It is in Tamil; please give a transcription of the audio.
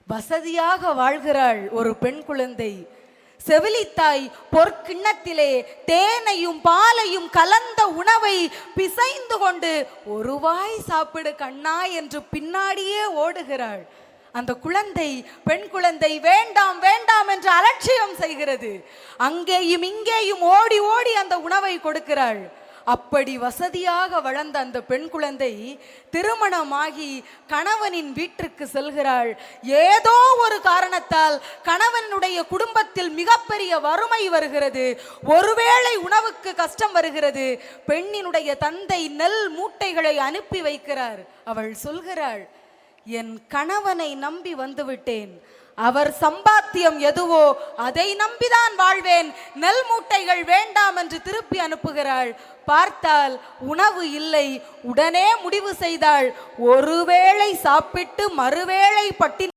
வசதியாக வாழ்கிறாள் ஒரு பெண் குழந்தை. செவிலித்தாய் பொற்கிண்ணத்திலே தேனையும் பாலையும் கலந்த உணவை பிசைந்து கொண்டு ஒரு வாய் சாப்பிடு கண்ணா என்று பின்னாடியே ஓடுகிறாள். அந்த குழந்தை, பெண் குழந்தை வேண்டாம் வேண்டாம் என்று அலட்சியம் செய்கிறது. அங்கேயும் இங்கேயும் ஓடி ஓடி அந்த உணவை கொடுக்கிறாள். அப்படி வசதியாக வளர்ந்த அந்த பெண் குழந்தை திருமணமாகி கணவனின் வீட்டிற்கு செல்கிறாள். ஏதோ ஒரு காரணத்தால் கணவனுடைய குடும்பத்தில் மிகப்பெரிய வறுமை வருகிறது. ஒருவேளை உணவுக்கு கஷ்டம் வருகிறது. பெண்ணினுடைய தந்தை நெல் மூட்டைகளை அனுப்பி வைக்கிறார். அவள் சொல்கிறாள், என் கணவனை நம்பி வந்துவிட்டேன். அவர் சம்பாத்தியம் எதுவோ அதை நம்பிதான் வாழ்வேன். நெல் மூட்டைகள் வேண்டாம் என்று திருப்பி அனுப்புகிறாள். பார்த்தால் உணவு இல்லை. உடனே முடிவு செய்தாள், ஒருவேளை சாப்பிட்டு மறுவேளை பட்டினி